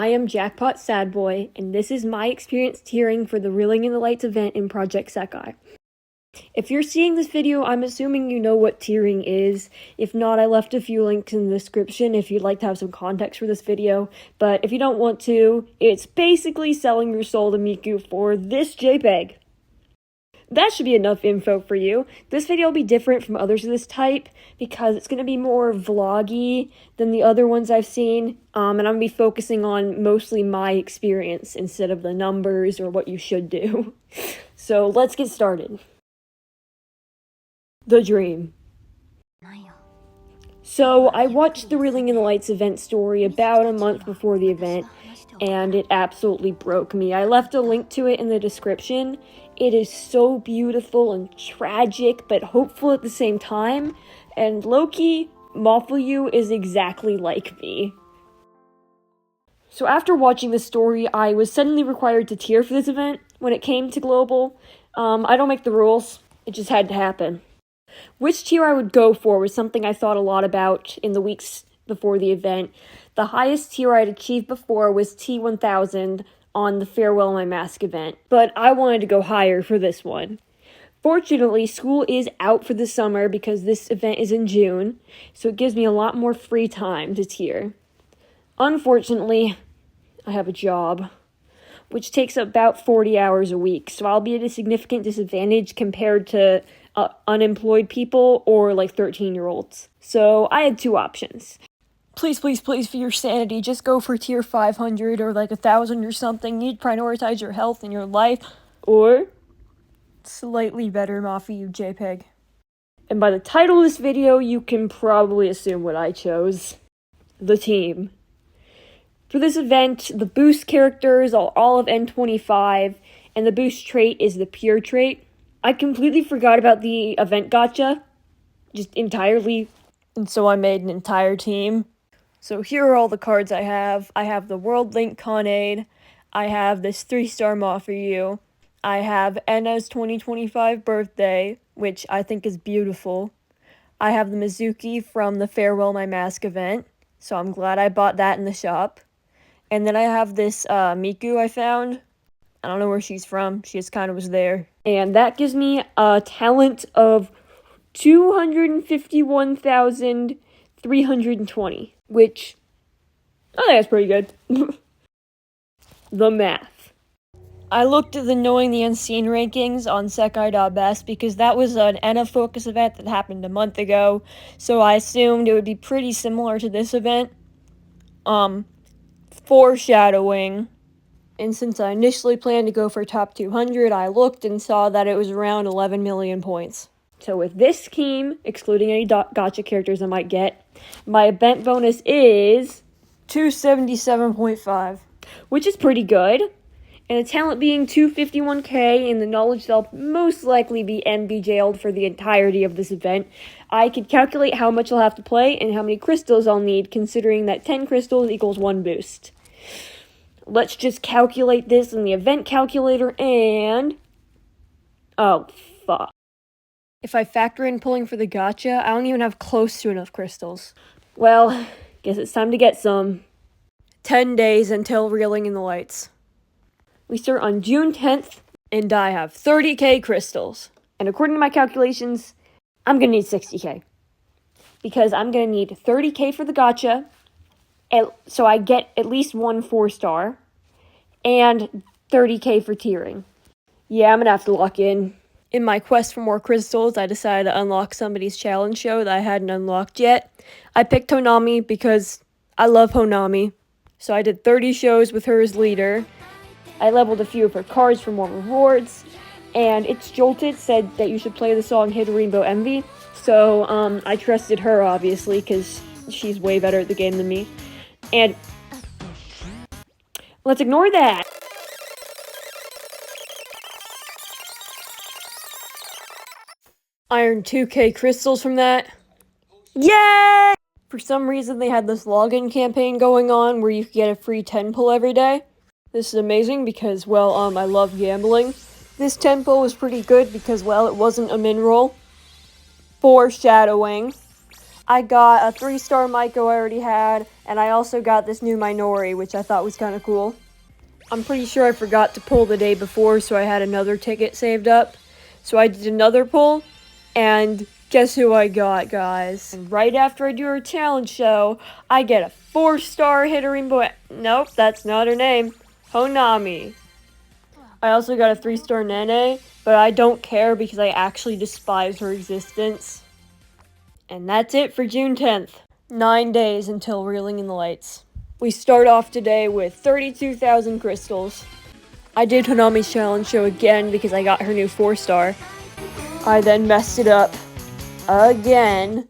I am Jackpot Sadboy, and this is my experience tiering for the Reeling in the Lights event in Project Sekai. If you're seeing this video, I'm assuming you know what tiering is. If not, I left a few links in the description if you'd like to have some context for this video. But if you don't want to, it's basically selling your soul to Miku for this JPEG. That should be enough info for you. This video will be different from others of this type because it's going to be more vloggy than the other ones I've seen, and I'm going to be focusing on mostly my experience instead of the numbers or what you should do. So let's get started. The dream. So I watched the Reeling in the Lights event story about a month before the event, and it absolutely broke me. I left a link to it in the description. It is so beautiful and tragic, but hopeful at the same time, and low-key, Mafuyu is exactly like me. So after watching this story, I was suddenly required to tier for this event when it came to global. I don't make the rules, it just had to happen. Which tier I would go for was something I thought a lot about in the weeks before the event. The highest tier I'd achieved before was T1000 on the Farewell My Mask event, but I wanted to go higher for this one. Fortunately, school is out for the summer because this event is in June, so it gives me a lot more free time to tier. Unfortunately, I have a job, which takes about 40 hours a week, so I'll be at a significant disadvantage compared to unemployed people or like 13-year-olds. So I had two options. Please, please, please, for your sanity, just go for tier 500 or like 1,000 or something. You'd prioritize your health and your life. Or slightly better Mafuyu JPEG. And by the title of this video, you can probably assume what I chose. The team. For this event, the boost characters are all of N25, and the boost trait is the pure trait. I completely forgot about the event gacha, just entirely, and so I made an entire team. So here are all the cards I have. I have the World Link Conade, I have this 3-star Mafuyu, I have Enna's 2025 birthday, which I think is beautiful. I have the Mizuki from the Farewell My Mask event, so I'm glad I bought that in the shop. And then I have this Miku I found. I don't know where she's from, she just kind of was there. And that gives me a talent of 251,320, which, I think that's pretty good. The math. I looked at the Knowing the Unseen rankings on Sekai.best because that was an Enna Focus event that happened a month ago, so I assumed it would be pretty similar to this event. Foreshadowing. And since I initially planned to go for top 200, I looked and saw that it was around 11 million points. So with this team, excluding any gacha characters I might get, my event bonus is 277.5, which is pretty good. And the talent being 251k and the knowledge that I'll most likely be NB jailed for the entirety of this event, I could calculate how much I'll have to play and how many crystals I'll need, considering that 10 crystals equals 1 boost. Let's just calculate this in the event calculator and... oh, fuck. If I factor in pulling for the gacha, I don't even have close to enough crystals. Well, guess it's time to get some. 10 days until Reeling in the Lights. We start on June 10th, and I have 30k crystals. And according to my calculations, I'm gonna need 60k. Because I'm gonna need 30k for the gacha, so I get at least one 4-star, and 30k for tiering. Yeah, I'm gonna have to lock in. In my quest for more crystals, I decided to unlock somebody's challenge show that I hadn't unlocked yet. I picked Honami because I love Honami. So I did 30 shows with her as leader. I leveled a few of her cards for more rewards. And It's Jolted said that you should play the song Hit a Rainbow Envy. So I trusted her, obviously, because she's way better at the game than me. And let's ignore that. I earned 2k crystals from that. Yay! For some reason, they had this login campaign going on where you could get a free 10 pull every day. This is amazing because, well, I love gambling. This 10 pull was pretty good because, well, it wasn't a min roll. Foreshadowing. I got a 3-star Maiko I already had, and I also got this new Minori, which I thought was kind of cool. I'm pretty sure I forgot to pull the day before, so I had another ticket saved up. So I did another pull, and guess who I got, guys? And right after I do her challenge show, I get a 4-star Hitorimbo. Nope, that's not her name. Honami. I also got a 3-star Nene, but I don't care because I actually despise her existence. And that's it for June 10th. 9 days until Reeling in the Lights. We start off today with 32,000 crystals. I did Hanami's challenge show again because I got her new 4-star. I then messed it up again.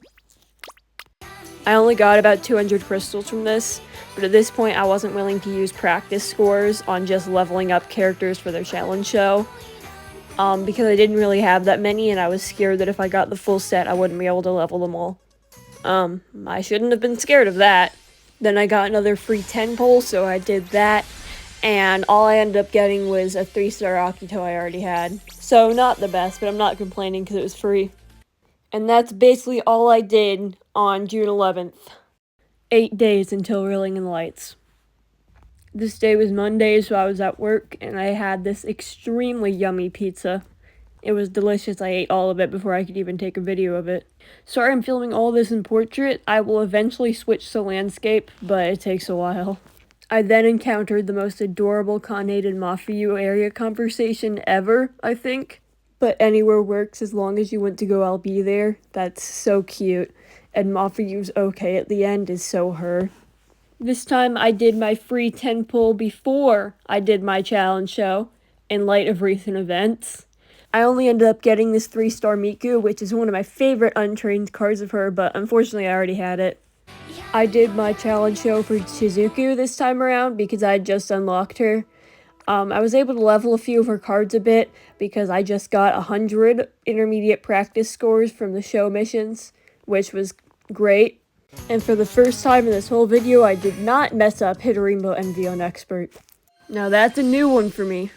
I only got about 200 crystals from this, but at this point I wasn't willing to use practice scores on just leveling up characters for their challenge show. Because I didn't really have that many, and I was scared that if I got the full set, I wouldn't be able to level them all. I shouldn't have been scared of that. Then I got another free 10 pull, so I did that, and all I ended up getting was a 3-star Akito I already had. So not the best, but I'm not complaining because it was free. And that's basically all I did on June 11th. 8 days until Reeling in the Lights. This day was Monday, so I was at work, and I had this extremely yummy pizza. It was delicious. I ate all of it before I could even take a video of it. Sorry I'm filming all this in portrait. I will eventually switch to landscape, but it takes a while. I then encountered the most adorable Kanated Mafiyu area conversation ever, I think. But anywhere works as long as you want to go, I'll be there. That's so cute. And Mafiyu's okay at the end is so her. This time I did my free 10 pull before I did my challenge show, in light of recent events. I only ended up getting this 3-star Miku, which is one of my favorite untrained cards of her, but unfortunately I already had it. I did my challenge show for Shizuku this time around because I had just unlocked her. I was able to level a few of her cards a bit because I just got 100 intermediate practice scores from the show missions, which was great. And for the first time in this whole video, I did not mess up Hitorimbo Envy on Expert. Now that's a new one for me.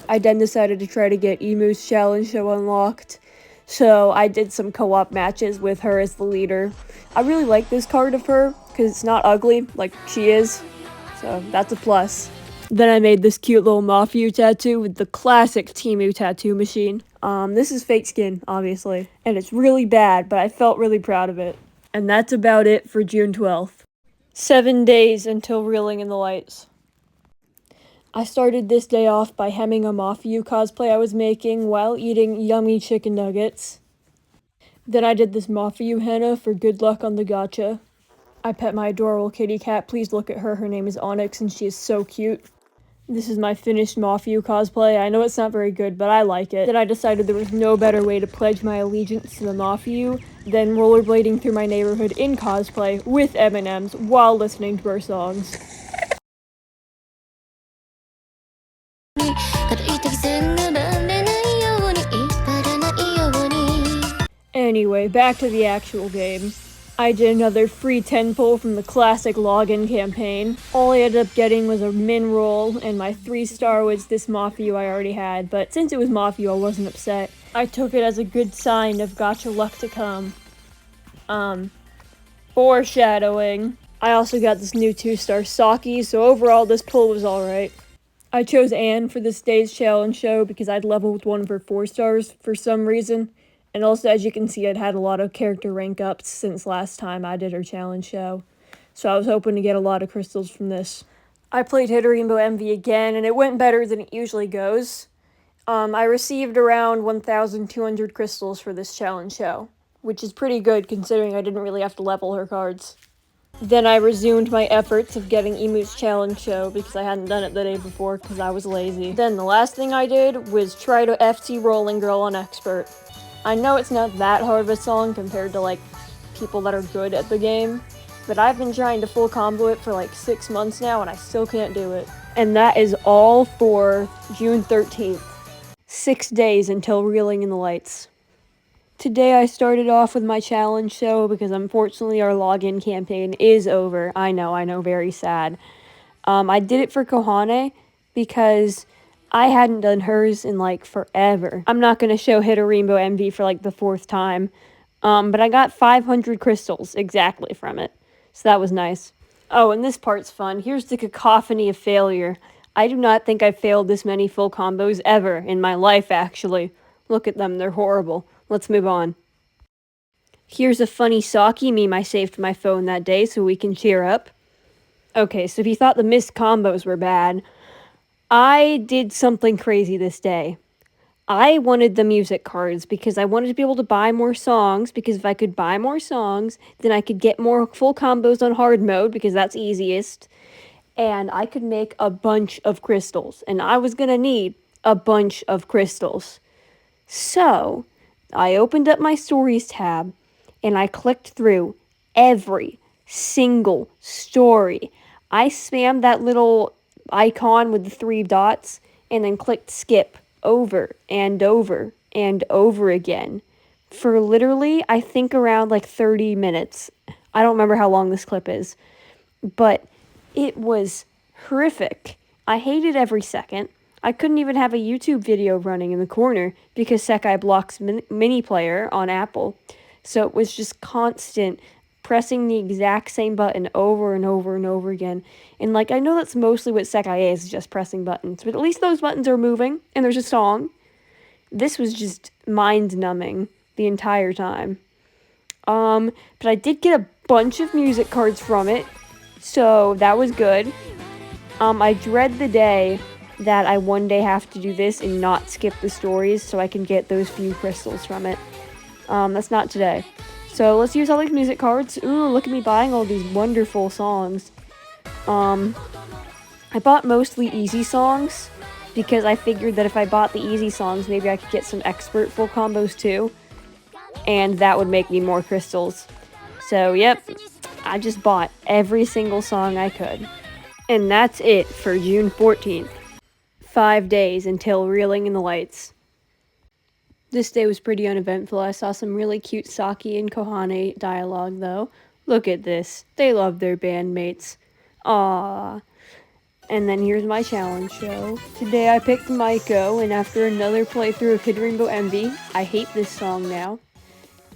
I then decided to try to get Emu's challenge show unlocked. So I did some co-op matches with her as the leader. I really like this card of her because it's not ugly like she is. So that's a plus. Then I made this cute little Mafiyu tattoo with the classic Temu tattoo machine. This is fake skin, obviously. And it's really bad, but I felt really proud of it. And that's about it for June 12th. 7 days until Reeling in the Lights. I started this day off by hemming a Mafiyu cosplay I was making while eating yummy chicken nuggets. Then I did this Mafiyu henna for good luck on the gacha. I pet my adorable kitty cat. Please look at her. Her name is Onyx and she is so cute. This is my finished Mafiyu cosplay. I know it's not very good, but I like it. Then I decided there was no better way to pledge my allegiance to the Mafiyu than rollerblading through my neighborhood in cosplay with M&Ms while listening to our songs. Anyway, back to the actual game. I did another free 10 pull from the classic login campaign. All I ended up getting was a min roll, and my 3-star was this Mafiyu I already had, but since it was Mafiyu, I wasn't upset. I took it as a good sign of gacha luck to come. Foreshadowing. I also got this new 2-star Saki, so overall this pull was alright. I chose Anne for this day's challenge show because I'd leveled one of her 4-stars for some reason. And also, as you can see, I'd had a lot of character rank ups since last time I did her challenge show. So I was hoping to get a lot of crystals from this. I played Hitorimbo Envy again, and it went better than it usually goes. I received around 1,200 crystals for this challenge show, which is pretty good considering I didn't really have to level her cards. Then I resumed my efforts of getting Emu's challenge show because I hadn't done it the day before because I was lazy. Then the last thing I did was try to FT Rolling Girl on Expert. I know it's not that hard of a song compared to, like, people that are good at the game, but I've been trying to full combo it for, like, 6 months now, and I still can't do it. And that is all for June 13th. 6 days until Reeling in the Lights. Today I started off with my challenge show because unfortunately our login campaign is over. I know, very sad. I did it for Kohane because I hadn't done hers in, like, forever. I'm not going to show Hitorimbo Envy for, like, the 4th time, But I got 500 crystals exactly from it. So that was nice. Oh, and this part's fun. Here's the cacophony of failure. I do not think I've failed this many full combos ever in my life, actually. Look at them, they're horrible. Let's move on. Here's a funny Saki meme I saved to my phone that day so we can cheer up. Okay, so if you thought the missed combos were bad, I did something crazy this day. I wanted the music cards because I wanted to be able to buy more songs, because if I could buy more songs, then I could get more full combos on hard mode because that's easiest, and I could make a bunch of crystals, and I was gonna need a bunch of crystals. So, I opened up my stories tab and I clicked through every single story. I spammed that little icon with the 3 dots and then clicked skip over and over and over again for literally, I think, around like 30 minutes. I don't remember how long this clip is, but it was horrific. I hated every second. I couldn't even have a YouTube video running in the corner because Sekai blocks mini player on Apple. So it was just constant pressing the exact same button over and over and over again. And like, I know that's mostly what Sekai is just pressing buttons, but at least those buttons are moving and there's a song. This was just mind-numbing the entire time. But I did get a bunch of music cards from it, so that was good. I dread the day that I one day have to do this and not skip the stories so I can get those few crystals from it. That's not today. So let's use all these music cards. Ooh, look at me buying all these wonderful songs. I bought mostly easy songs because I figured that if I bought the easy songs, maybe I could get some expert full combos too, and that would make me more crystals. So yep, I just bought every single song I could. And that's it for June 14th. 5 days until Reeling in the Lights. This day was pretty uneventful. I saw some really cute Saki and Kohane dialogue, though. Look at this. They love their bandmates. Aww. And then here's my challenge show. Today I picked Maiko, and after another playthrough of Hidden Rainbow Envy, I hate this song now.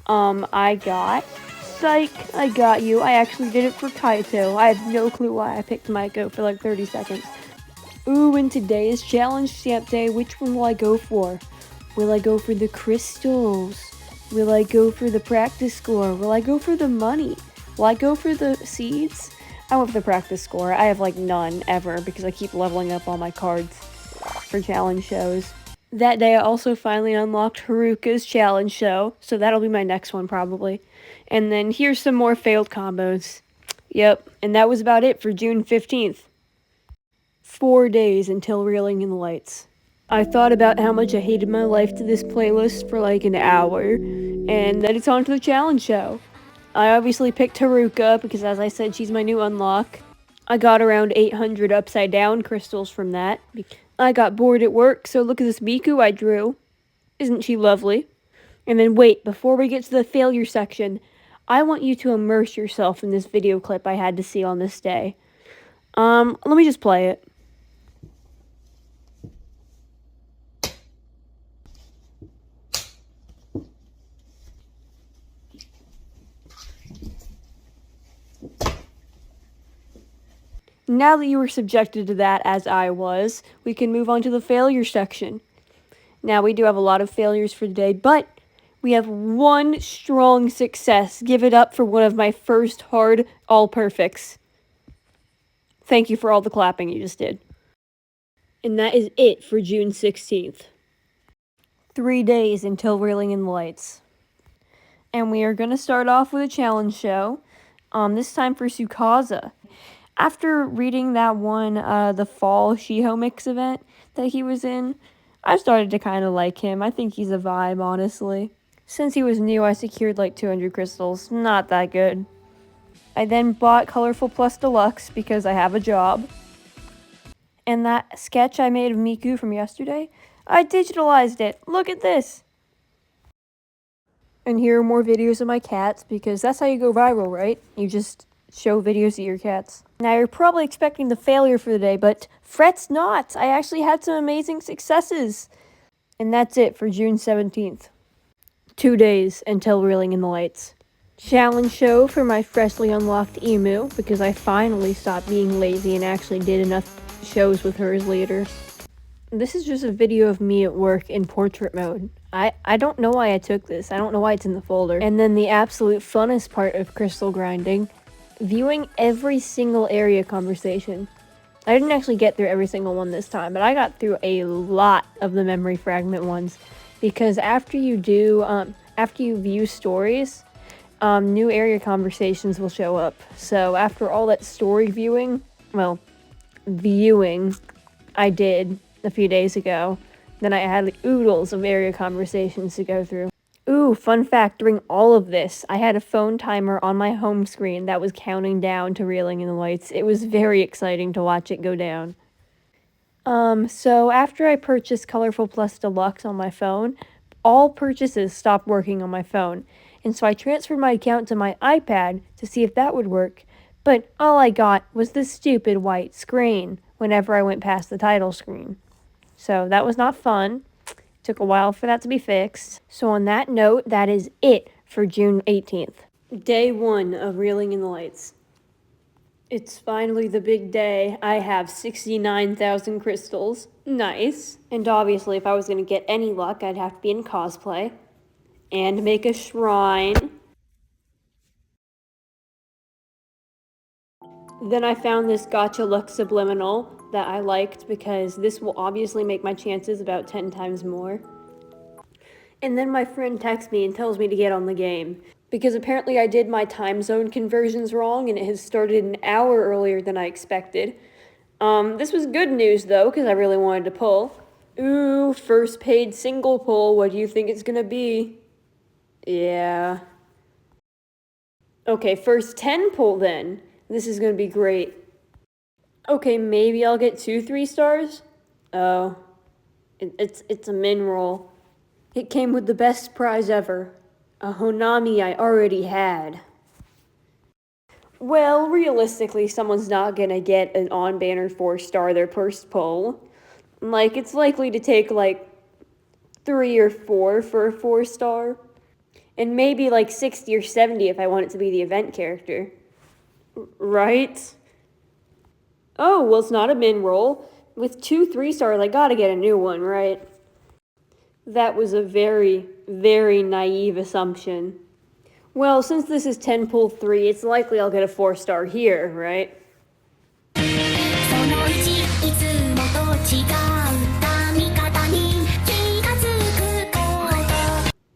I got... Psych, I got you. I actually did it for Kaito. I have no clue why I picked Maiko for like 30 seconds. Ooh, and today is challenge stamp day. Which one will I go for? Will I go for the crystals? Will I go for the practice score? Will I go for the money? Will I go for the seeds? I went for the practice score. I have like none ever because I keep leveling up all my cards for challenge shows. That day I also finally unlocked Haruka's challenge show, so that'll be my next one probably. And then here's some more failed combos. Yep, and that was about it for June 15th. 4 days until Reeling in the Lights. I thought about how much I hated my life to this playlist for like an hour, and then it's on to the challenge show. I obviously picked Haruka because, as I said, she's my new unlock. I got around 800 upside down crystals from that. I got bored at work, so look at this Miku I drew. Isn't she lovely? And then wait, before we get to the failure section, I want you to immerse yourself in this video clip I had to see on this day. Let me just play it. Now that you were subjected to that, as I was, we can move on to the failure section. Now, we do have a lot of failures for today, but we have one strong success. Give it up for one of my first hard all-perfects. Thank you for all the clapping you just did. And that is it for June 16th. 3 days until Reeling in the Lights. And we are going to start off with a challenge show, this time for Tsukasa. After reading that one, the Fall Shiho Mix event that he was in, I started to kind of like him. I think he's a vibe, honestly. Since he was new, I secured like 200 crystals. Not that good. I then bought Colorful Plus Deluxe because I have a job. And that sketch I made of Miku from yesterday, I digitalized it. Look at this. And here are more videos of my cats because that's how you go viral, right? You just show videos of your cats. Now you're probably expecting the failure for the day, but fret's not. I actually had some amazing successes. And that's it for June 17th. 2 days until Reeling in the Lights. Challenge show for my freshly unlocked Emu, because I finally stopped being lazy and actually did enough shows with hers later. This is just a video of me at work in portrait mode. I don't know why I took this. I don't know why it's in the folder. And then the absolute funnest part of crystal grinding, viewing every single area conversation. I didn't actually get through every single one this time, but I got through a lot of the memory fragment ones, because after you view stories, new area conversations will show up. So after all that story viewing I did a few days ago, then I had oodles of area conversations to go through. Ooh, fun fact, during all of this, I had a phone timer on my home screen that was counting down to Reeling in the Lights. It was very exciting to watch it go down. So after I purchased Colorful Plus Deluxe on my phone, all purchases stopped working on my phone. And so I transferred my account to my iPad to see if that would work. But all I got was this stupid white screen whenever I went past the title screen. So that was not fun. Took a while for that to be fixed. So on that note, that is it for June 18th. Day 1 of Reeling in the Lights. It's finally the big day. I have 69,000 crystals. Nice. And obviously, if I was going to get any luck, I'd have to be in cosplay. And make a shrine. Then I found this Gacha Luck Subliminal that I liked, because this will obviously make my chances about 10 times more. And then my friend texts me and tells me to get on the game, because apparently I did my time zone conversions wrong and it has started an hour earlier than I expected. This was good news though, because I really wanted to pull. Ooh, first paid single pull. What do you think it's gonna be? Yeah. Okay, first 10 pull then. This is gonna be great. Okay, maybe I'll get 2 3-stars? Oh. It's a min roll. It came with the best prize ever. A Honami I already had. Well, realistically, someone's not gonna get an on-banner 4-star their first pull. Like, it's likely to take, 3 or 4 for a 4-star. And maybe, 60 or 70 if I want it to be the event character. Right? Oh, well, it's not a min roll. With 2 3-stars, I gotta get a new one, right? That was a very, very naive assumption. Well, since this is 10 pull 3, it's likely I'll get a 4-star here, right?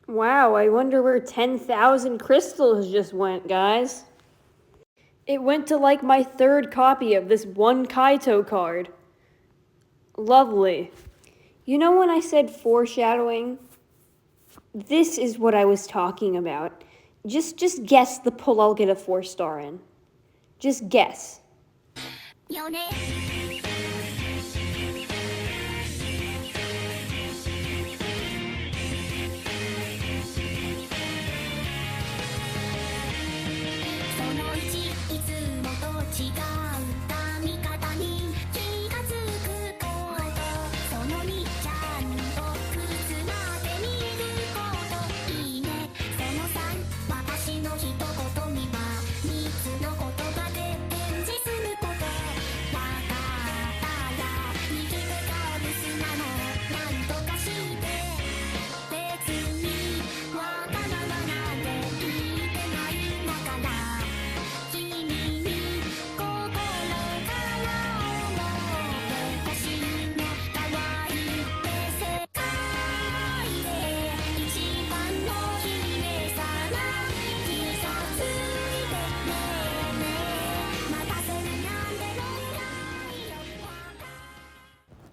Wow, I wonder where 10,000 crystals just went, guys. It went to my 3rd copy of this one Kaito card. Lovely. You know when I said foreshadowing? This is what I was talking about. Just guess the pull I'll get a 4-star in. Just guess.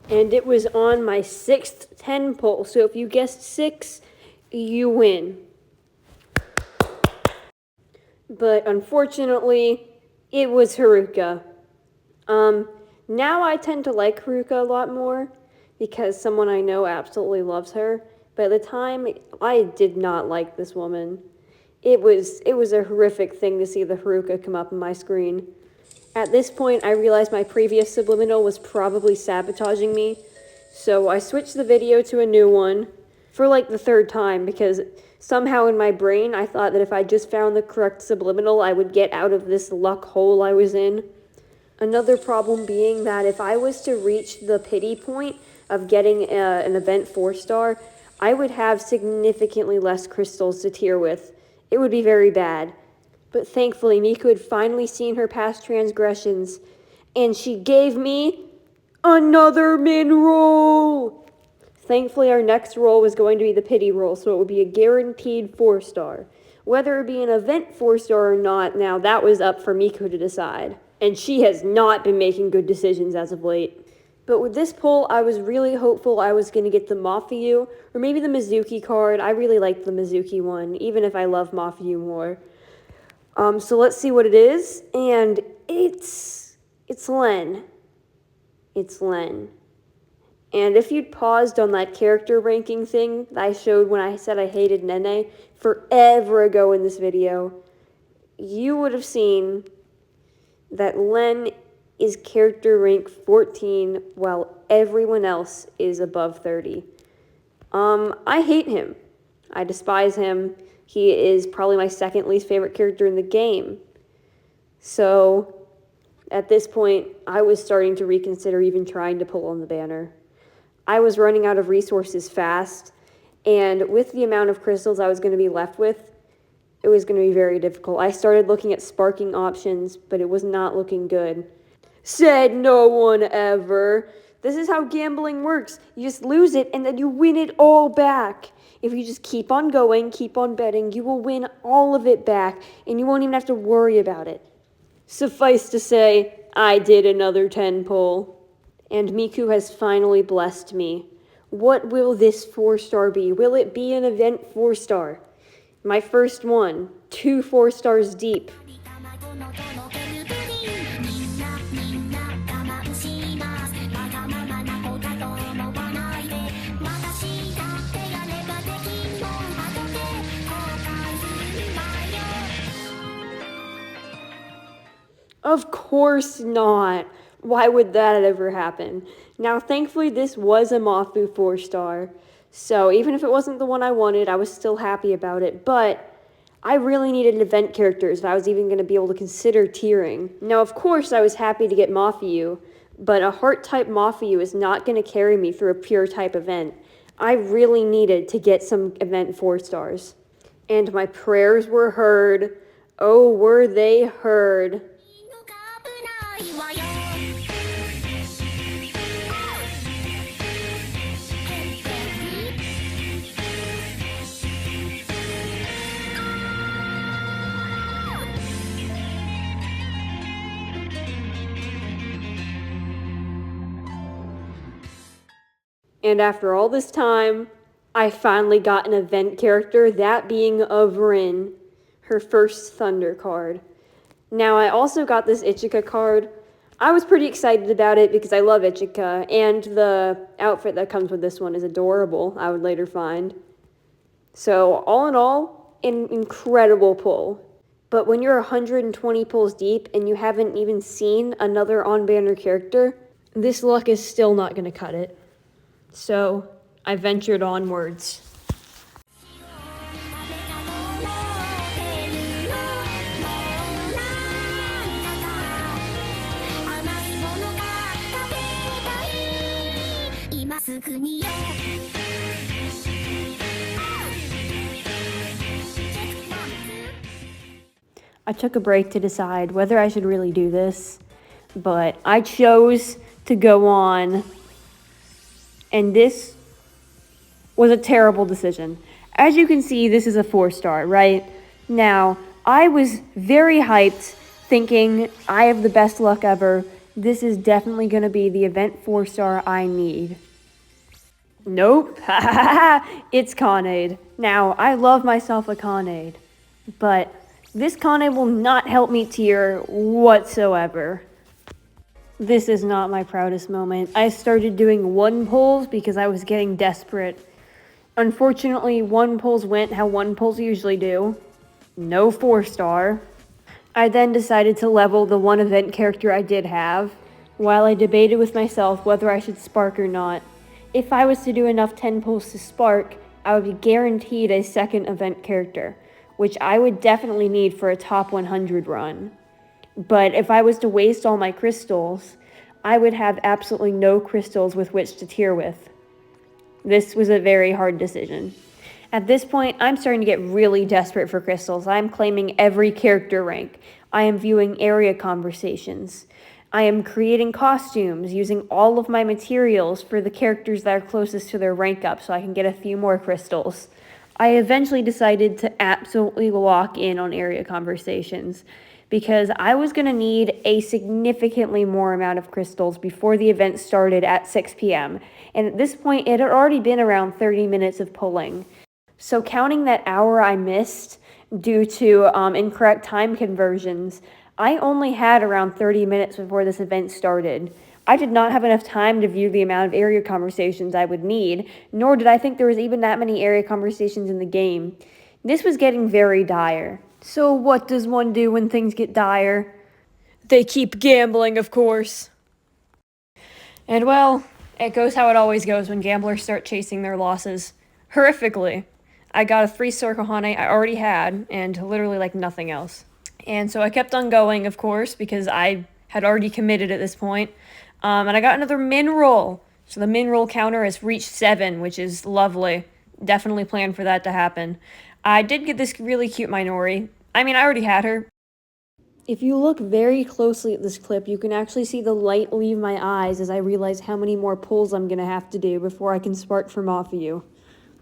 And it was on my 6th 10 pull, so if you guessed 6, you win. But unfortunately, it was Haruka. Now I tend to like Haruka a lot more, because someone I know absolutely loves her. But at the time, I did not like this woman. It was a horrific thing to see the Haruka come up on my screen. At this point, I realized my previous subliminal was probably sabotaging me, so I switched the video to a new one for the 3rd time, because Somehow in my brain, I thought that if I just found the correct subliminal, I would get out of this luck hole I was in. Another problem being that if I was to reach the pity point of getting an event 4-star, I would have significantly less crystals to tier with. It would be very bad. But thankfully, Miku had finally seen her past transgressions, and she gave me another min roll! Thankfully, our next roll was going to be the pity roll, so it would be a guaranteed 4-star. Whether it be an event 4-star or not, now that was up for Miku to decide. And she has not been making good decisions as of late. But with this pull, I was really hopeful I was going to get the Mafuyu, or maybe the Mizuki card. I really liked the Mizuki one, even if I love Mafuyu more. So let's see what it is, and it's Len. It's Len. And if you'd paused on that character ranking thing that I showed when I said I hated Nene forever ago in this video, you would have seen that Len is character rank 14 while everyone else is above 30. I hate him. I despise him. He is probably my second least favorite character in the game. So, at this point, I was starting to reconsider even trying to pull on the banner. I was running out of resources fast, and with the amount of crystals I was going to be left with, it was going to be very difficult. I started looking at sparking options, but it was not looking good. Said no one ever. This is how gambling works. You just lose it, and then you win it all back. If you just keep on going, keep on betting, you will win all of it back, and you won't even have to worry about it. Suffice to say, I did another 10 pull. And Miku has finally blessed me. What will this 4-star be? Will it be an event 4-star? My first one, 2 4-stars deep. Of course not. Why would that ever happen? Now, thankfully, this was a Mafu 4-star, so even if it wasn't the one I wanted, I was still happy about it, but I really needed event characters if I was even going to be able to consider tiering. Now, of course, I was happy to get Mafuyu, but a heart-type Mafuyu is not going to carry me through a pure-type event. I really needed to get some event 4-stars. And my prayers were heard. Oh, were they heard. And after all this time, I finally got an event character, that being Avrin, her first Thunder card. Now, I also got this Ichika card. I was pretty excited about it because I love Ichika, and the outfit that comes with this one is adorable, I would later find. So, all in all, an incredible pull. But when you're 120 pulls deep and you haven't even seen another on-banner character, this luck is still not going to cut it. So, I ventured onwards. I took a break to decide whether I should really do this, but I chose to go on. And this was a terrible decision. As you can see, this is a 4-star, right? Now, I was very hyped, thinking I have the best luck ever. This is definitely going to be the event 4-star I need. Nope. It's Khanade. Now, I love myself a Khanade, but this Khanade will not help me tier whatsoever. This is not my proudest moment. I started doing 1 pulls because I was getting desperate. Unfortunately, 1 pulls went how 1 pulls usually do. No 4-star. I then decided to level the 1 event character I did have, while I debated with myself whether I should spark or not. If I was to do enough 10 pulls to spark, I would be guaranteed a second event character, which I would definitely need for a top 100 run. But if I was to waste all my crystals, I would have absolutely no crystals with which to tier with. This was a very hard decision. At this point, I'm starting to get really desperate for crystals. I'm claiming every character rank. I am viewing area conversations. I am creating costumes using all of my materials for the characters that are closest to their rank up so I can get a few more crystals. I eventually decided to absolutely lock in on area conversations because I was going to need a significantly more amount of crystals before the event started at 6 p.m. And at this point, it had already been around 30 minutes of pulling. So counting that hour I missed due to incorrect time conversions, I only had around 30 minutes before this event started. I did not have enough time to view the amount of area conversations I would need, nor did I think there was even that many area conversations in the game. This was getting very dire. So what does one do when things get dire? They keep gambling, of course. And well, it goes how it always goes when gamblers start chasing their losses. Horrifically. I got a free Sorkohane I already had, and literally like nothing else. And so I kept on going, of course, because I had already committed at this point. And I got another min roll. So the min roll counter has reached 7, which is lovely. Definitely planned for that to happen. I did get this really cute Minori. I mean, I already had her. If you look very closely at this clip, you can actually see the light leave my eyes as I realize how many more pulls I'm going to have to do before I can spark for Mafiu.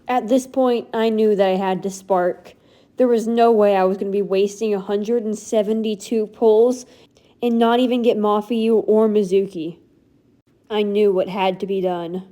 At this point, I knew that I had to spark. There was no way I was going to be wasting 172 pulls and not even get Mafiu or Mizuki. I knew what had to be done.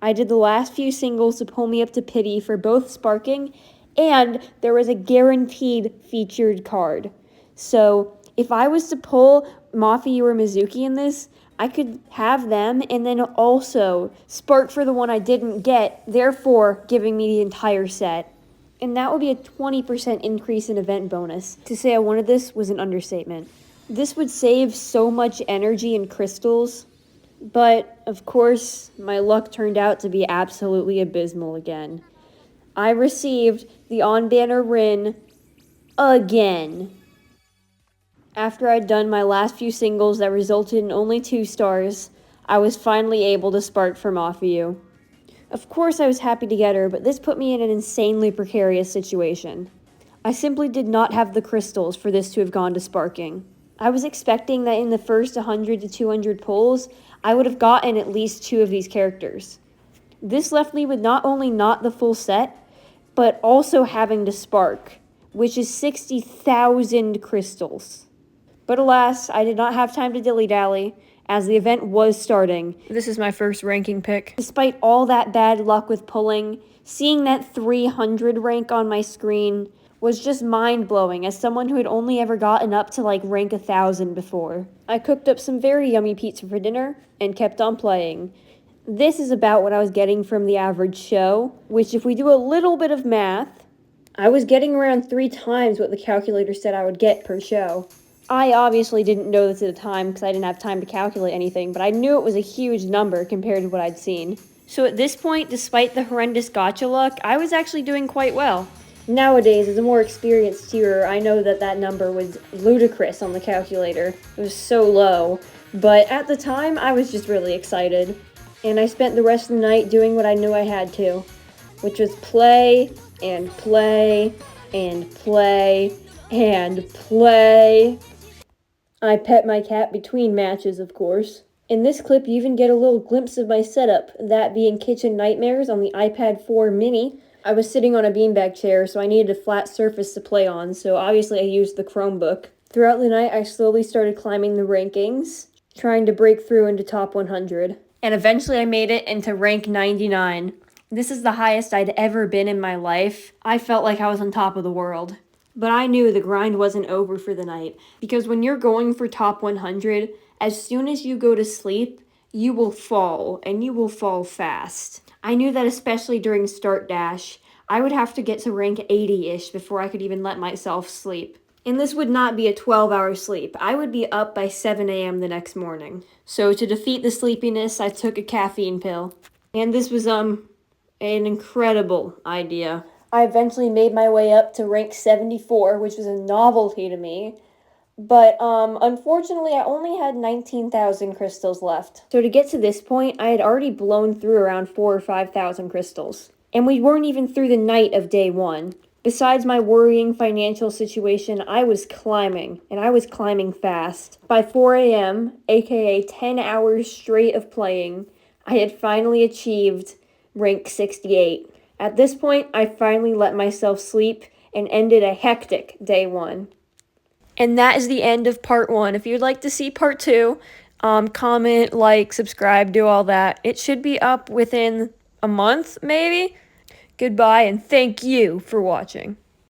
I did the last few singles to pull me up to pity for both sparking, and there was a guaranteed featured card. So if I was to pull Mafiu or Mizuki in this, I could have them and then also spark for the one I didn't get, therefore giving me the entire set. And that would be a 20% increase in event bonus. To say I wanted this was an understatement. This would save so much energy and crystals. But, of course, my luck turned out to be absolutely abysmal again. I received the on-banner Rin again. After I'd done my last few singles that resulted in only 2 stars, I was finally able to spark for Mafiu. Of course I was happy to get her, but this put me in an insanely precarious situation. I simply did not have the crystals for this to have gone to sparking. I was expecting that in the first 100 to 200 pulls, I would have gotten at least 2 of these characters. This left me with not only not the full set, but also having to spark, which is 60,000 crystals. But alas, I did not have time to dilly-dally, as the event was starting. This is my first ranking pick. Despite all that bad luck with pulling, seeing that 300 rank on my screen was just mind-blowing as someone who had only ever gotten up to like rank 1,000 before. I cooked up some very yummy pizza for dinner and kept on playing. This is about what I was getting from the average show, which if we do a little bit of math, I was getting around 3 times what the calculator said I would get per show. I obviously didn't know this at the time because I didn't have time to calculate anything, but I knew it was a huge number compared to what I'd seen. So at this point, despite the horrendous gacha luck, I was actually doing quite well. Nowadays, as a more experienced tierer, I know that that number was ludicrous on the calculator. It was so low. But at the time, I was just really excited. And I spent the rest of the night doing what I knew I had to, which was play, and play, and play, and play. I pet my cat between matches, of course. In this clip, you even get a little glimpse of my setup, that being Kitchen Nightmares on the iPad 4 mini. I was sitting on a beanbag chair, so I needed a flat surface to play on, so obviously I used the Chromebook. Throughout the night, I slowly started climbing the rankings, trying to break through into top 100. And eventually I made it into rank 99. This is the highest I'd ever been in my life. I felt like I was on top of the world. But I knew the grind wasn't over for the night, because when you're going for top 100, as soon as you go to sleep, you will fall, and you will fall fast. I knew that especially during Start Dash, I would have to get to rank 80-ish before I could even let myself sleep. And this would not be a 12-hour sleep. I would be up by 7 a.m. the next morning. So to defeat the sleepiness, I took a caffeine pill. And this was, an incredible idea. I eventually made my way up to rank 74, which was a novelty to me. But, unfortunately, I only had 19,000 crystals left. So to get to this point, I had already blown through around 4,000 or 5,000 crystals. And we weren't even through the night of day 1. Besides my worrying financial situation, I was climbing, and I was climbing fast. By 4 a.m., aka 10 hours straight of playing, I had finally achieved rank 68. At this point, I finally let myself sleep and ended a hectic day 1. And that is the end of part 1. If you'd like to see part 2, comment, like, subscribe, do all that. It should be up within a month, maybe? Goodbye, and thank you for watching.